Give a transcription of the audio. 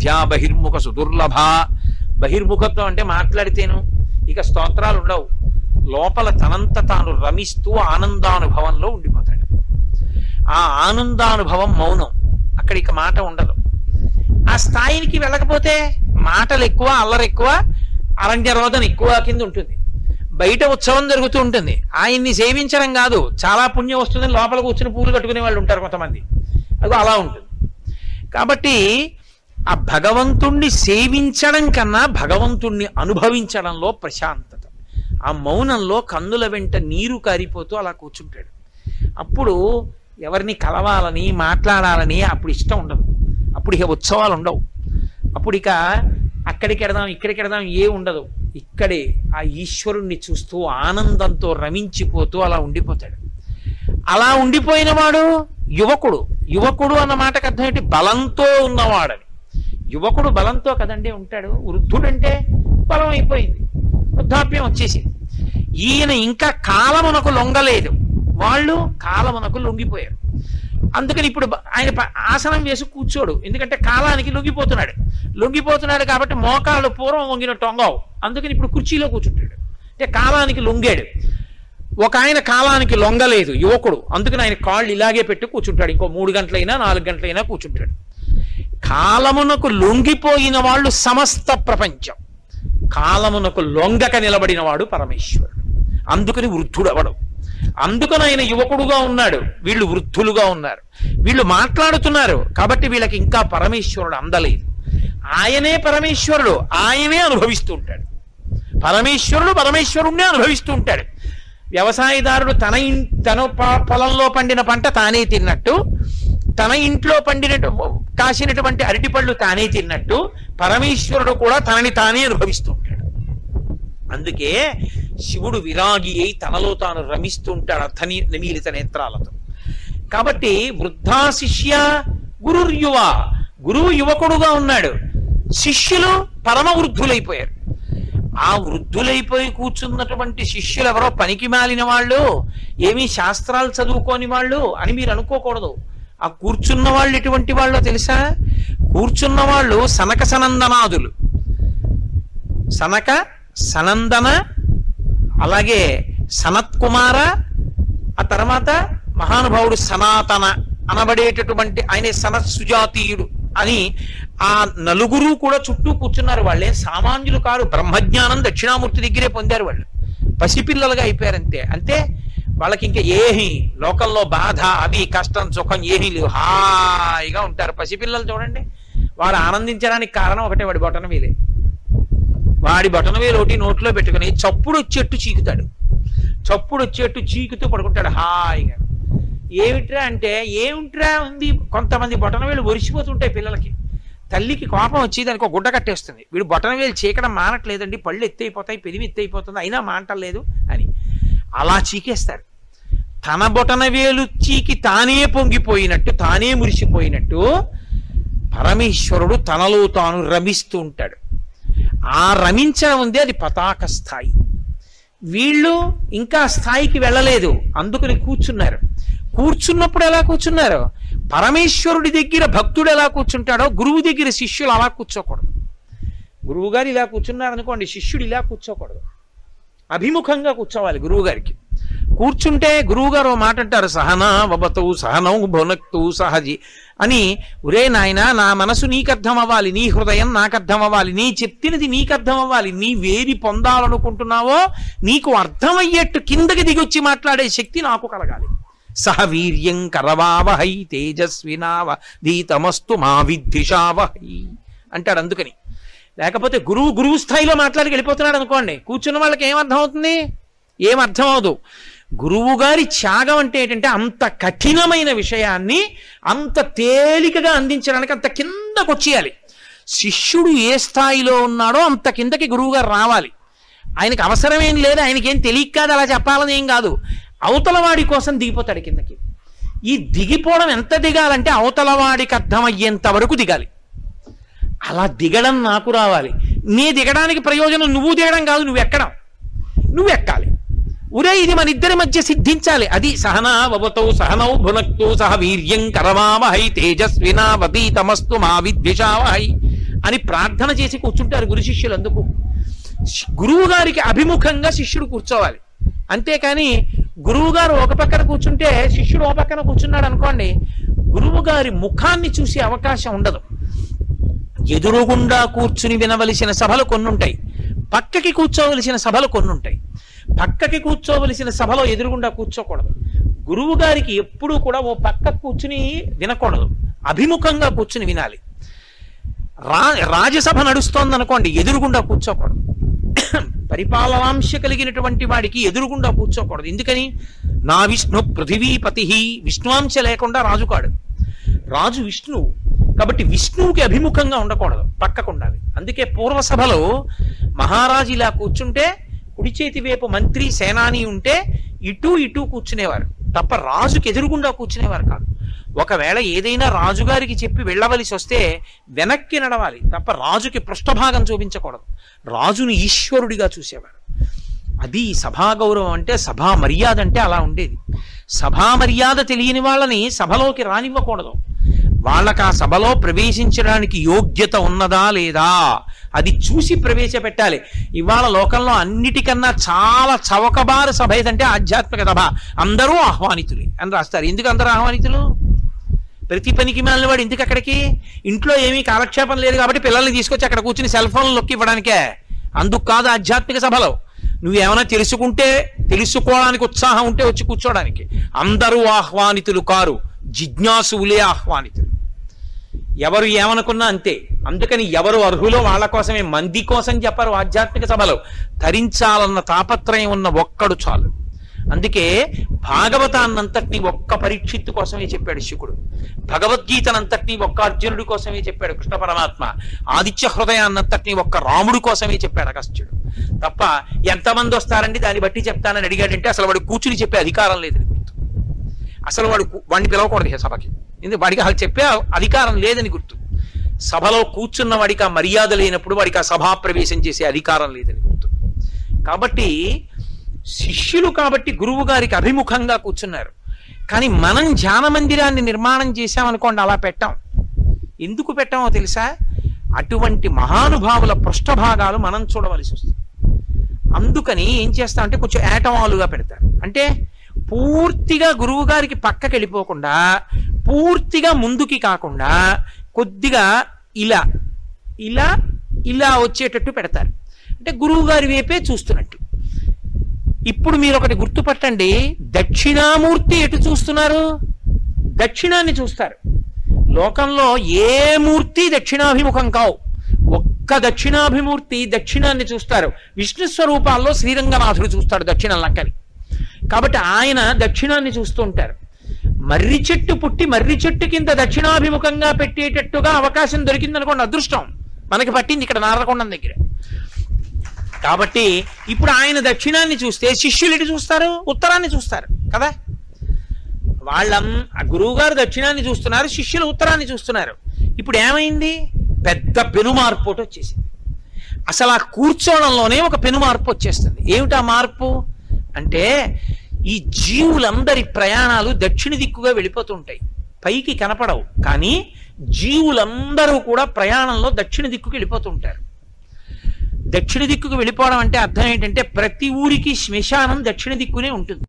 విద్యా బహిర్ముఖ సుదుర్లభ. బహిర్ముఖత్వం అంటే మాట్లాడితేను ఇక స్తోత్రాలు ఉండవు, లోపల తనంత తాను రమిస్తూ ఆనందానుభవంలో ఉండిపోతాడు. ఆ ఆనందానుభవం మౌనం, అక్కడ ఇక మాట ఉండదు. ఆ స్థాయికి వెళ్ళకపోతే మాటలు ఎక్కువ, అల్లరి ఎక్కువ, అరణ్యరోధన ఎక్కువ కింద ఉంటుంది. బయట ఉత్సవం జరుగుతూ ఉంటుంది, ఆయన్ని సేవించడం కాదు, చాలా పుణ్యం వస్తుందని లోపల కూర్చుని పూలు కట్టుకునే వాళ్ళు ఉంటారు కొంతమంది, అది అలా ఉంటుంది. కాబట్టి ఆ భగవంతుణ్ణి సేవించడం కన్నా భగవంతుణ్ణి అనుభవించడంలో ప్రశాంతత. ఆ మౌనంలో కన్నుల వెంట నీరు కారిపోతూ అలా కూర్చుంటాడు. అప్పుడు ఎవరిని కలవాలని మాట్లాడాలని అప్పుడు ఇష్టం ఉండదు, అప్పుడు ఇక ఉత్సవాలు ఉండవు, అప్పుడు ఇక అక్కడికి వెడదాం ఇక్కడికి వెడదాం ఏ ఉండదు. ఇక్కడే ఆ ఈశ్వరుణ్ణి చూస్తూ ఆనందంతో రమించిపోతూ అలా ఉండిపోతాడు. అలా ఉండిపోయిన వాడు యువకుడు. యువకుడు అన్న మాటకు అర్థం ఏంటి? బలంతో ఉన్నవాడని. యువకుడు బలంతో కదండి ఉంటాడు. వృద్ధుడంటే బలం అయిపోయింది, వృద్ధాప్యం వచ్చేసింది. ఈయన ఇంకా కాలమునకు లొంగలేదు, వాళ్ళు కాలమునకు లొంగిపోయారు. అందుకని ఇప్పుడు ఆయన ఆసనం వేసి కూర్చోడు, ఎందుకంటే కాలానికి లొంగిపోతున్నాడు కాబట్టి మోకాళ్ళు పూర్వం వంగినట్టు వంగవు. అందుకని ఇప్పుడు కుర్చీలో కూర్చుంటాడు, అంటే కాలానికి లొంగాడు. ఒక ఆయన కాలానికి లొంగలేదు యువకుడు, అందుకని ఆయన కాళ్ళు ఇలాగే పెట్టి కూర్చుంటాడు. ఇంకో 3 గంటలైనా 4 గంటలైనా కూర్చుంటాడు. కాలమునకు లొంగిపోయిన వాళ్ళు సమస్త ప్రపంచం, కాలమునకు లొంగక నిలబడిన వాడు పరమేశ్వరుడు. అందుకని వృద్ధుడు అవడం. అందుకని ఆయన యువకుడుగా ఉన్నాడు, వీళ్ళు వృద్ధులుగా ఉన్నారు. వీళ్ళు మాట్లాడుతున్నారు కాబట్టి వీళ్ళకి ఇంకా పరమేశ్వరుడు అందలేదు. ఆయనే పరమేశ్వరుడు, ఆయనే అనుభవిస్తూ ఉంటాడు. పరమేశ్వరుణ్ణే అనుభవిస్తూ ఉంటాడు. వ్యవసాయదారుడు తన పొలంలో పండిన పంట తానే తిన్నట్టు, తన ఇంట్లో కాసినటువంటి అరటిపళ్ళు తానే తిన్నట్టు పరమేశ్వరుడు కూడా తనని తానే అనుభవిస్తూ ఉంటాడు. అందుకే శివుడు విరాగి అయి తనలో తాను రమిస్తూ ఉంటాడు అర్థని నిమీలిత నేత్రాలతో. కాబట్టి వృద్ధా శిష్య గురుర్యువ, గురువు యువకుడుగా ఉన్నాడు, శిష్యులు పరమ వృద్ధులైపోయారు. ఆ వృద్ధులైపోయి కూర్చున్నటువంటి శిష్యులు ఎవరో పనికి మాలిన వాళ్ళు, ఏమీ శాస్త్రాలు చదువుకోని వాళ్ళు అని మీరు అనుకోకూడదు. ఆ కూర్చున్న వాళ్ళు ఎటువంటి వాళ్ళో తెలుసా? కూర్చున్న వాళ్ళు సనక సనందనాదులు, సనక సనందన, అలాగే సనత్కుమార, ఆ తర్వాత మహానుభావుడు సనాతన అనబడేటటువంటి ఆయన సనత్ సుజాతీయుడు అని ఆ నలుగురు కూడా చుట్టూ కూర్చున్నారు. వాళ్ళే సామాన్యులు కారు, బ్రహ్మజ్ఞానం దక్షిణామూర్తి దగ్గరే పొందారు. వాళ్ళు పసిపిల్లలుగా అయిపోయారంతే. అంతే, వాళ్ళకి ఇంకా ఏమీ లోకంలో బాధ అవి కష్టం సుఖం ఏమీ లేవు, హాయిగా ఉంటారు. పసిపిల్లలు చూడండి, వాడు ఆనందించడానికి కారణం ఒకటే, వాడి బొటనవేలే. వాడి బొటనవేలు ఒకటి నోట్లో పెట్టుకుని చప్పుడు వచ్చేట్టు చీకుతాడు, చప్పుడు వచ్చేట్టు చీకుతూ పడుకుంటాడు హాయిగా. ఏమిట్రా అంటే ఏమిట్రా ఉంది, కొంతమంది బొటనవేలు ఒరిసిపోతుంటాయి పిల్లలకి. తల్లికి కోపం వచ్చి దానికి ఒక గుడ్డ కట్టేస్తుంది, వీడు బొటనవేలు చీకడం మానట్లేదండి, పళ్ళు ఎత్తైపోతాయి, పెరివి ఎత్తైపోతుంది, అయినా మాంటలేదు అని అలా చీకేస్తారు. తన బొటనవేలు చీకి తానే పొంగిపోయినట్టు, తానే మురిసిపోయినట్టు పరమేశ్వరుడు తనలో తాను రమిస్తూ ఉంటాడు. ఆ రమించడం ఉంది, అది పతాక స్థాయి. వీళ్ళు ఇంకా స్థాయికి వెళ్ళలేదు, అందుకని కూర్చున్నారు. కూర్చున్నప్పుడు ఎలా కూర్చున్నారు? పరమేశ్వరుడి దగ్గర భక్తుడు ఎలా కూర్చుంటాడో గురువు దగ్గర శిష్యులు అలా కూర్చోకూడదు. గురువు గారు ఇలా కూర్చున్నారనుకోండి, శిష్యుడు ఇలా కూర్చోకూడదు, అభిముఖంగా కూర్చోవాలి గురువు గారికి. కూర్చుంటే గురువు గారు మాట అంటారు, సహనా వబతు సహనౌ భునక్తు సహజి అని. ఒరే నాయన, నా మనసు నీకు అర్థం అవ్వాలి, నీ హృదయం నాకు అర్థం అవ్వాలి, నీ చెప్తినది నీకు అర్థం అవ్వాలి, నీ వేది పొందాలనుకుంటున్నావో నీకు అర్థమయ్యేట్టు కిందకి దిగొచ్చి మాట్లాడే శక్తి నాకు కలగాలి. సహ వీర్యం కరవావహై తేజస్వినావధీతమస్తు మా విద్విషావహై అంటాడు. అందుకని లేకపోతే గురువు స్థాయిలో మాట్లాడి వెళ్ళిపోతున్నాడు అనుకోండి, కూర్చున్న వాళ్ళకి ఏమర్థం అవుతుంది? ఏమర్థం అవదు. గురువు గారి త్యాగం అంటే ఏంటంటే అంత కఠినమైన విషయాన్ని అంత తేలికగా అందించడానికి అంత కిందకు వచ్చేయాలి. శిష్యుడు ఏ స్థాయిలో ఉన్నాడో అంత కిందకి గురువు గారు రావాలి. ఆయనకి అవసరమేం లేదు, ఆయనకేం తెలియక కాదు అలా చెప్పాలని ఏం కాదు, అవతలవాడి కోసం దిగిపోతాడు కిందకి. ఈ దిగిపోవడం ఎంత దిగాలంటే అవతలవాడికి అర్థమయ్యేంత వరకు దిగాలి. అలా దిగడం నాకు రావాలి. నీ దిగడానికి ప్రయోజనం నువ్వు దిగడం కాదు, నువ్వు ఎక్కాలి. ఉరే ఇది మన ఇద్దరి మధ్య సిద్ధించాలి. అది సహనా వవతౌ సహనౌ భునక్తు సహ వీర్యం కరవావహై తేజస్వినావధీతమస్తు మా విద్విషావహై అని ప్రార్థన చేసి కూర్చుంటారు గురు శిష్యులు. అందుకు గురువు గారికి అభిముఖంగా శిష్యుడు కూర్చోవాలి. అంతేకాని గురువు గారు ఒక పక్కన కూర్చుంటే శిష్యుడు ఒక పక్కన కూర్చున్నాడు అనుకోండి, గురువు గారి ముఖాన్ని చూసే అవకాశం ఉండదు. ఎదురుగుండా కూర్చుని వినవలసిన సభలు కొన్ని ఉంటాయి, పక్కకి కూర్చోవలసిన సభలు కొన్ని ఉంటాయి. పక్కకి కూర్చోవలసిన సభలో ఎదురుగుండా కూర్చోకూడదు. గురువు గారికి ఎప్పుడూ కూడా ఓ పక్క కూర్చుని వినకూడదు, అభిముఖంగా కూర్చుని వినాలి. రాజసభ నడుస్తోందనుకోండి, ఎదురుగుండా కూర్చోకూడదు. పరిపాలనాంశ కలిగినటువంటి వాడికి ఎదురుగుండా కూర్చోకూడదు. ఎందుకని? నా విష్ణు పృథివీపతి, విష్ణువాంశ లేకుండా రాజు కాడు. రాజు విష్ణువు కాబట్టి విష్ణువుకి అభిముఖంగా ఉండకూడదు, పక్కకు ఉండాలి. అందుకే పూర్వసభలో మహారాజు ఇలా కూర్చుంటే కుడి చేతి వైపు మంత్రి సేనాని ఉంటే ఇటు ఇటు కూర్చునేవారు తప్ప రాజుకి ఎదురుగుండా కూర్చునేవారు కాదు. ఒకవేళ ఏదైనా రాజుగారికి చెప్పి వెళ్ళవలసి వస్తే వెనక్కి నడవాలి తప్ప రాజుకి పృష్ఠభాగం చూపించకూడదు. రాజుని ఈశ్వరుడిగా చూసేవారు. అది సభా గౌరవం అంటే, సభా మర్యాద అంటే అలా ఉండేది. సభా మర్యాద తెలియని వాళ్ళని సభలోకి రానివ్వకూడదు. వాళ్ళకి ఆ సభలో ప్రవేశించడానికి యోగ్యత ఉన్నదా లేదా అది చూసి ప్రవేశపెట్టాలి. ఇవాళ లోకంలో అన్నిటికన్నా చాలా చవకబారు సభ ఏదంటే ఆధ్యాత్మిక సభ. అందరూ ఆహ్వానితులే అని రాస్తారు. ఎందుకు అందరూ ఆహ్వానితులు? ప్రతి పనికి మాలిన వాడు ఎందుకు అక్కడికి? ఇంట్లో ఏమీ కాలక్షేపం లేదు కాబట్టి పిల్లల్ని తీసుకొచ్చి అక్కడ కూర్చుని సెల్ ఫోన్లు నొక్కి ఇవ్వడానికే. అందుకు కాదు ఆధ్యాత్మిక సభలో. నువ్వేమైనా తెలుసుకోవడానికి ఉత్సాహం ఉంటే వచ్చి కూర్చోడానికి. అందరూ ఆహ్వానితులు కారు, జిజ్ఞాసువులే ఆహ్వానితులు. ఎవరు ఏమనుకున్నా అంతే. అందుకని ఎవరు అర్హులో వాళ్ళ కోసమే, మంది కోసం చెప్పరు ఆధ్యాత్మిక సభలో. ధరించాలన్న తాపత్రయం ఉన్న ఒక్కడు చాలు. అందుకే భాగవతాన్నంతటినీ ఒక్క పరీక్షిత్తు కోసమే చెప్పాడు శుకుడు. భగవద్గీతనంతటినీ ఒక్క అర్జునుడి కోసమే చెప్పాడు కృష్ణ పరమాత్మ. ఆదిత్య హృదయాన్నంతటినీ ఒక్క రాముడి కోసమే చెప్పాడు అగస్త్యుడు. తప్ప ఎంతమంది వస్తారండి దాన్ని బట్టి చెప్తానని అడిగాడంటే అసలు వాడు కూర్చుని చెప్పే అధికారం లేదని గుర్తు. అసలు వాడిని పిలవకూడదు సభకి. ఎందుకు? వాడికి అసలు చెప్పే అధికారం లేదని గుర్తు. సభలో కూర్చున్న వాడికి ఆ మర్యాద లేనప్పుడు వాడికి ఆ సభా ప్రవేశం చేసే అధికారం లేదని గుర్తు. కాబట్టి శిష్యులు కాబట్టి గురువు గారికి అభిముఖంగా కూర్చున్నారు. కానీ మనం ధ్యాన మందిరాన్ని నిర్మాణం చేశామనుకోండి, అలా పెట్టాం. ఎందుకు పెట్టామో తెలుసా? అటువంటి మహానుభావుల పృష్ఠభాగాలు మనం చూడవలసి వస్తుంది. అందుకని ఏం చేస్తామంటే కొంచెం ఏటవాలుగా పెడతారు. అంటే పూర్తిగా గురువు గారికి పక్కకి వెళ్ళిపోకుండా, పూర్తిగా ముందుకి కాకుండా కొద్దిగా ఇలా ఇలా ఇలా వచ్చేటట్టు పెడతారు. అంటే గురువు గారి వైపే చూస్తున్నట్టు. ఇప్పుడు మీరు ఒకటి గుర్తుపట్టండి, దక్షిణామూర్తి ఎటు చూస్తున్నారు? దక్షిణాన్ని చూస్తారు. లోకంలో ఏ మూర్తి దక్షిణాభిముఖం కావు. ఒక్క దక్షిణాభిమూర్తి దక్షిణాన్ని చూస్తారు. విష్ణు స్వరూపాల్లో శ్రీరంగనాథుడు చూస్తాడు దక్షిణం లంకని. కాబట్టి ఆయన దక్షిణాన్ని చూస్తూ ఉంటారు. మర్రి చెట్టు పుట్టి మర్రి చెట్టు కింద దక్షిణాభిముఖంగా పెట్టేటట్టుగా అవకాశం దొరికిందనుకోండి, అదృష్టం మనకి పట్టింది ఇక్కడ నారకొండం దగ్గర. కాబట్టి ఇప్పుడు ఆయన దక్షిణాన్ని చూస్తే శిష్యులు ఎటు చూస్తారు? ఉత్తరాన్ని చూస్తారు కదా. గురువు గారు దక్షిణాన్ని చూస్తున్నారు, శిష్యులు ఉత్తరాన్ని చూస్తున్నారు. ఇప్పుడు ఏమైంది? పెద్ద పెను మార్పు వచ్చేసింది. అసలు ఆ కూర్చోవడంలోనే ఒక పెను మార్పు వచ్చేస్తుంది. ఏమిటా మార్పు అంటే, ఈ జీవులందరి ప్రయాణాలు దక్షిణ దిక్కుగా వెళ్ళిపోతుంటాయి. పైకి కనపడవు, కానీ జీవులందరూ కూడా ప్రయాణంలో దక్షిణ దిక్కుకి వెళ్ళిపోతుంటారు. దక్షిణ దిక్కుకు వెళ్ళిపోవడం అంటే అర్థం ఏంటంటే, ప్రతి ఊరికి శ్మశానం దక్షిణ దిక్కునే ఉంటుంది.